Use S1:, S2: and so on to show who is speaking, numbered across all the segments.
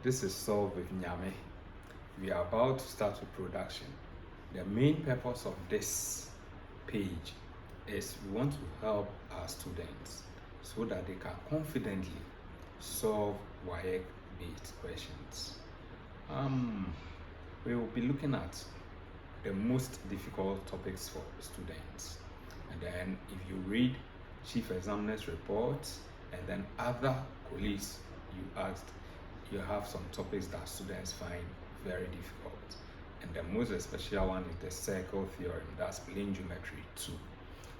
S1: This is Solve with Nyame. We are about to start with production. The main purpose of this page is we want to help our students so that they can confidently solve WAEC-based questions. We will be looking at the most difficult topics for students. And then if you read Chief Examiner's report and then other colleagues you asked, you have some topics that students find very difficult. And the most especial one is the circle theorem, that's plane geometry 2.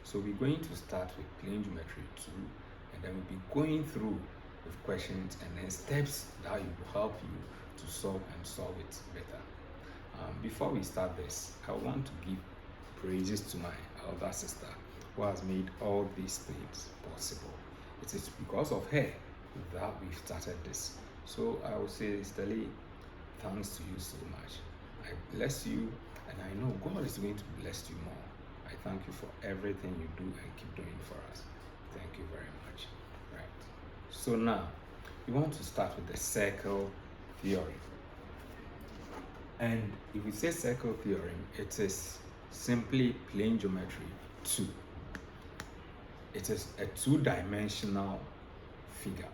S1: So we're going to start with plane geometry 2, and then we'll be going through with questions and then steps that will help you to solve it better. Before we start this, I want to give praises to my elder sister who has made all these things possible. It is because of her that we've started this. So I will say, Steli, thanks to you so much. I bless you, and I know God is going to bless you more. I thank you for everything you do and keep doing for us. Thank you very much. Right. So now, we want to start with the circle theorem. And if we say circle theorem, it is simply plane geometry 2. It is a two-dimensional figure.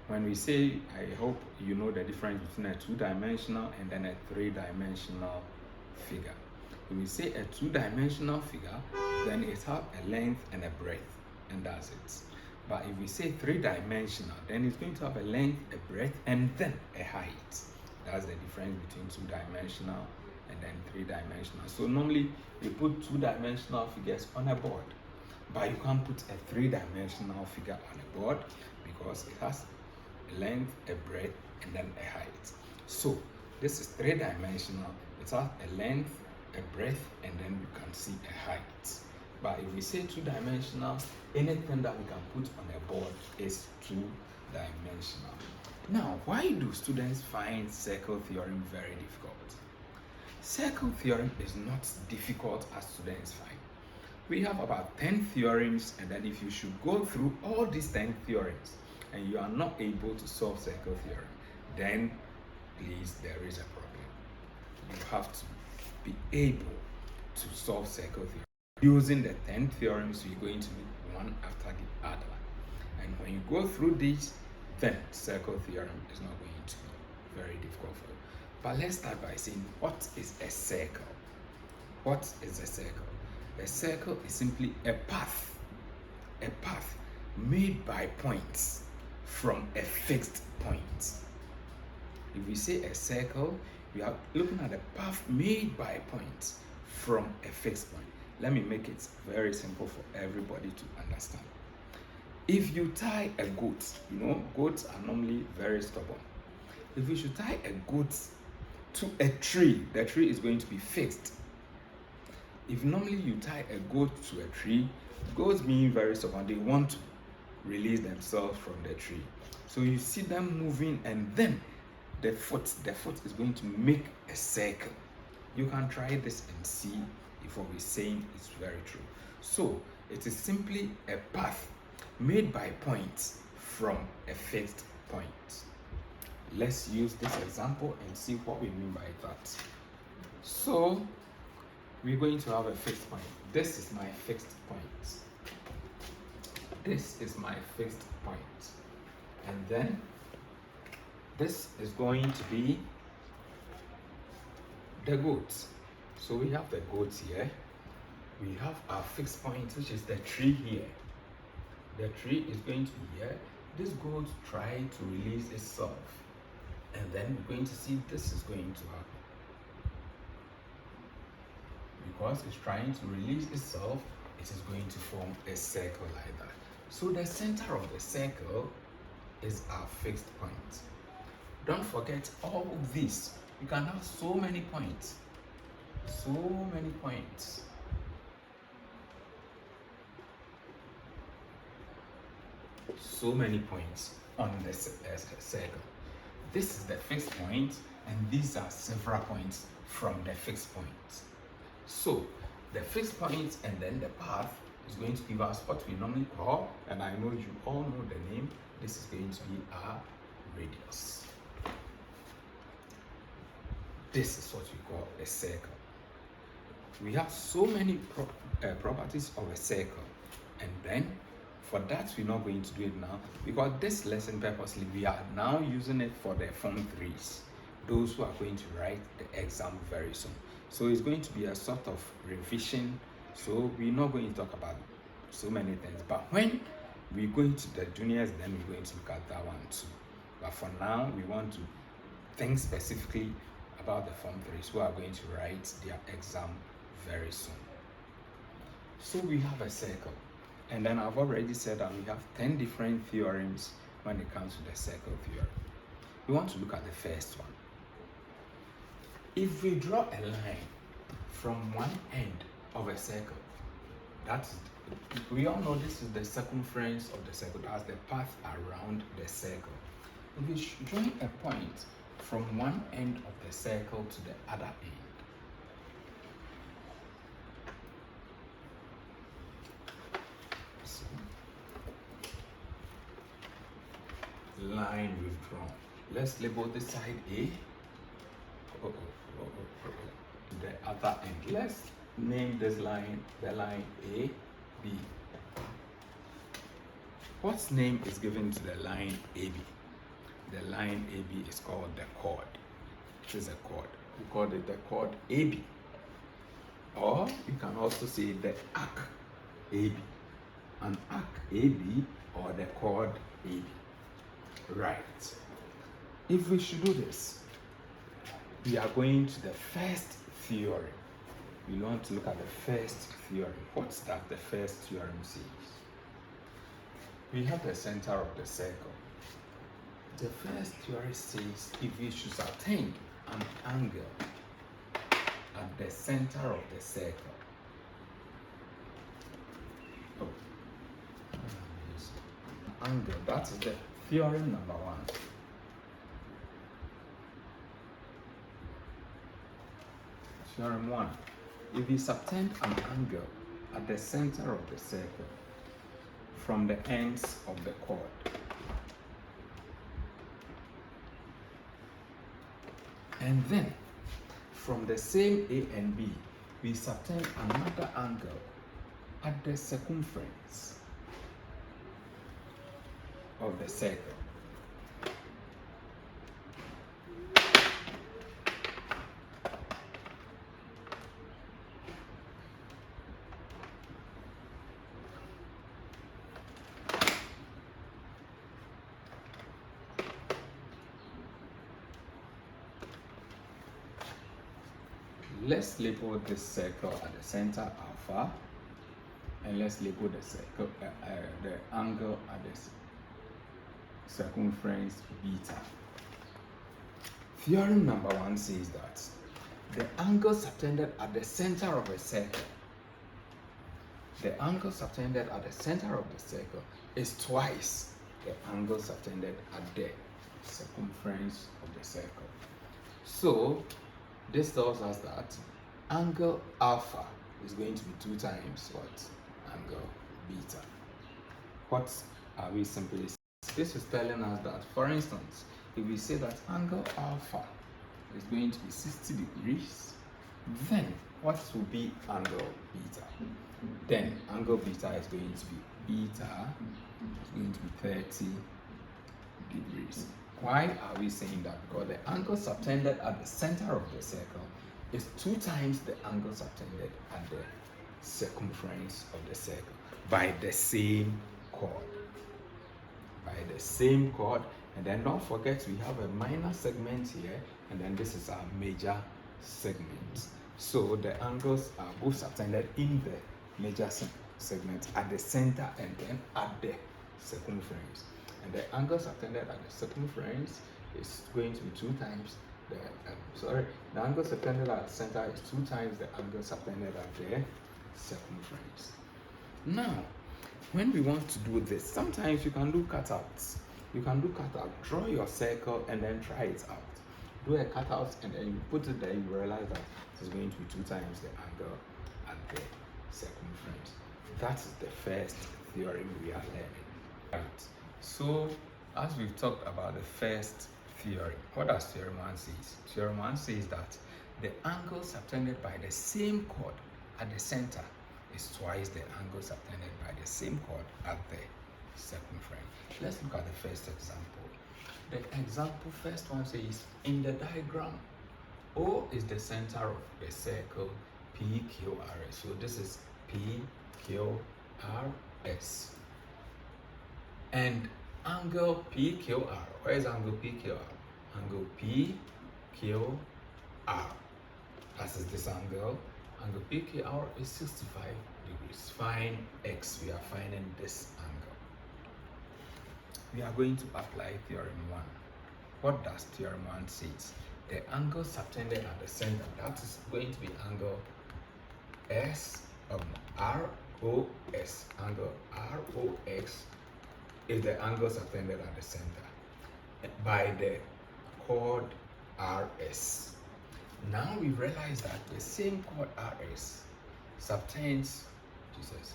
S1: When we say, I hope you know the difference between a two-dimensional and then a three-dimensional figure. When we say a two-dimensional figure, then it has a length and a breadth, and that's it. But if we say three-dimensional, then it's going to have a length, a breadth, and then a height. That's the difference between two-dimensional and then three-dimensional. So normally, you put two-dimensional figures on a board, but you can't put a three-dimensional figure on a board because it has a length, a breadth, and then a height. So this is three-dimensional. It has a length, a breadth, and then you can see a height. But if we say two-dimensional, anything that we can put on a board is two-dimensional. Now, why do students find circle theorem very difficult? Circle theorem is not difficult as students find. We have about 10 theorems, and then if you should go through all these 10 theorems and you are not able to solve circle theorem, then please, there is a problem. You have to be able to solve circle theorem. Using the 10 theorems, you're going to do one after the other. And when you go through these, then circle theorem is not going to be very difficult for you. But let's start by saying, what is a circle? What is a circle? A circle is simply a path made by points from a fixed point. If we say a circle, we are looking at a path made by points from a fixed point. Let me make it very simple for everybody to understand. If you tie a goat, goats are normally very stubborn. If you should tie a goat to a tree, the tree is going to be fixed. If normally you tie a goat to a tree, goats being very stubborn, they want to release themselves from the tree. So you see them moving, and then the foot is going to make a circle. You can try this and see if what we're saying is very true. So it is simply a path made by points from a fixed point. Let's use this example and see what we mean by that. So we're going to have a fixed point. This is my fixed point. This is my fixed point. And then this is going to be the goat. So we have the goat here. We have our fixed point, which is the tree here. The tree is going to be here. This goat trying to release itself. And then we're going to see this is going to happen. Because it's trying to release itself, it is going to form a circle like that. So the center of the circle is our fixed point. Don't forget all of this. You can have so many points. So many points. So many points on the circle. This is the fixed point, and these are several points from the fixed point. So the fixed point and then the path is going to give us what we normally call, and I know you all know the name, this is going to be our radius. this is what we call a circle. We have so many properties of a circle, and then for that we're not going to do it now, because this lesson purposely we are now using it for the Form 3s, those who are going to write the exam very soon. So it's going to be a sort of revision, so we're not going to talk about so many things, but when we're going to the juniors, then we're going to look at that one too. But for now, we want to think specifically about the Form 3s who are going to write their exam very soon. So we have a circle, and then I've already said that we have 10 different theorems when it comes to the circle theorem. We want to look at the first one. If we draw a line from one end of a circle, we all know this is the circumference of the circle, that's the path around the circle. If we join a point from one end of the circle to the other end, line withdrawn. Let's label this side A. The other end. Let's name this line the line A, B. What name is given to the line AB? The line AB is called the chord. It is a chord. We call it the chord AB. Or you can also say the arc AB. An arc AB or the chord AB. Right. If we should do this, we are going to the first theorem. We want to look at the first theorem. What's that the first theorem says? We have the center of the circle. The first theorem says if we should attain an angle at the center of the circle, angle, that is the theorem number 1. Theorem 1. If we subtend an angle at the center of the circle from the ends of the chord, and then from the same A and B, we subtend another angle at the circumference of the circle. Let's label this circle at the center alpha, and let's label the circle, the angle at the circumference beta. Theorem number 1 says that the angle subtended at the center of a circle, the angle subtended at the center of the circle is twice the angle subtended at the circumference of the circle. So this tells us that angle alpha is going to be 2 times what? Angle beta. What are we simply saying? This is telling us that, for instance, if we say that angle alpha is going to be 60 degrees, then what will be angle beta? Then angle beta is going to be going to be 30 degrees. Why are we saying that? Because the angle subtended at the center of the circle is 2 times the angle subtended at the circumference of the circle by the same chord. By the same chord, and then don't forget we have a minor segment here, and then this is our major segment. So the angles are both subtended in the major segment at the center and then at the circumference. And the angle subtended at the circumference is going to be 2 times the angle subtended at the center is 2 times the angle subtended at the circumference. Now, when we want to do this, sometimes you can do cutouts. You can do cutout, draw your circle and then try it out. Do a cutout and then you put it there, you realize that it is going to be 2 times the angle at the circumference. That is the first theorem we are learning. Right. So, as we've talked about the first theorem. What does theorem 1 say? Theorem 1 says that the angle subtended by the same chord at the center is twice the angle subtended by the same chord at the circumference. Let's look at the first example. The example first one says, in the diagram, O is the center of the circle PQRS. So this is PQRS. And angle PQR, where is angle PQR? Angle PQR. As is this angle. Angle PQR is 65 degrees. Find X. We are finding this angle. We are going to apply theorem 1. What does theorem 1 say? The angle subtended at the center, that is going to be angle ROS. Angle ROX is the angle subtended at the center by the chord RS. Now we realize that the same chord RS subtends Jesus.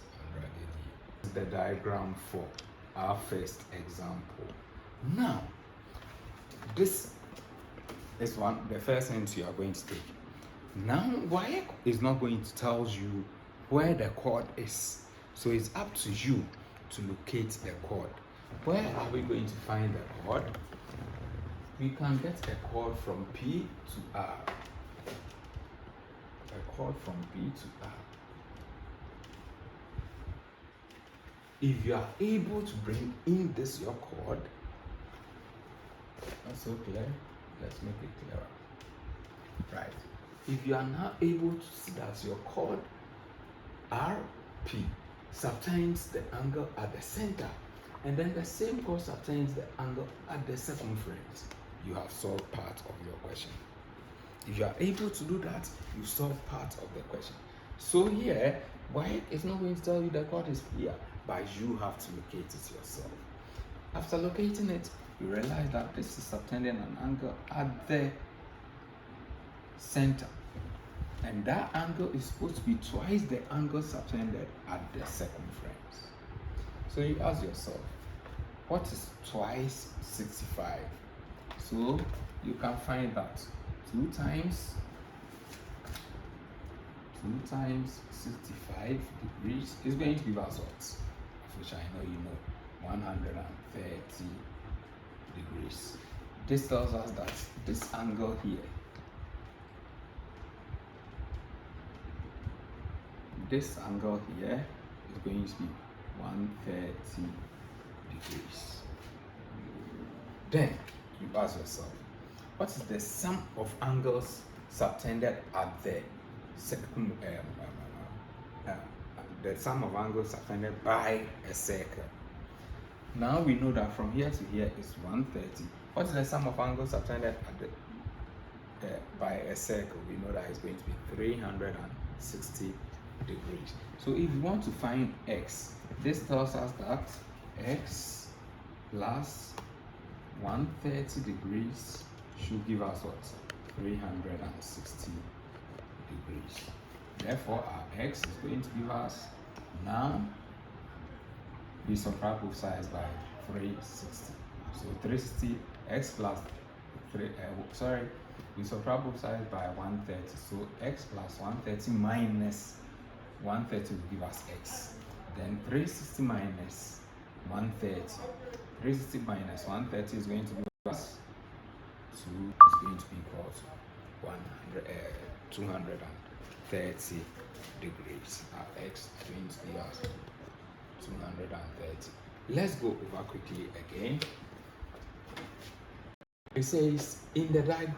S1: This is the diagram for our first example. Now, this is the first hint you are going to take. Now, Y is not going to tell you where the chord is, so it's up to you to locate the chord. Where are we going to find the chord? We can get a chord from P to R. A chord from P to R. If you are able to bring in this your chord, that's so clear. Let's make it clearer. Right. If you are now able to see that your chord RP subtends the angle at the center, and then the same chord subtends the angle at the circumference, you have solved part of your question. If you are able to do that, you solve part of the question. So here, Y is not going to tell you the chord is here, but you have to locate it yourself. After locating it, you realize that this is subtending an angle at the center, and that angle is supposed to be twice the angle subtended at the circumference. So you ask yourself, what is twice 65? So you can find that 2 times 65 degrees is going to give us what? Which I know you know, 130 degrees. This tells us that this angle here, is going to be 130 degrees. Then you ask yourself, what is the sum of angles subtended at the sum of angles subtended by a circle? Now we know that from here to here is 130. What is the sum of angles subtended at the by a circle? We know that it's going to be 360 degrees. So if you want to find X, this tells us that X plus 130 degrees should give us what? 360 degrees. Therefore, our X is going to give us, now we subtract both sides by 360. So 360, X plus 3, we subtract both sides by 130. So X plus 130 minus 130 will give us X. Then 360 minus 130. 360 minus 130 is going to give us 2, is going to be equal to 230 degrees. Our X is going to give us 230. Let's go over quickly again. It says in the diagram,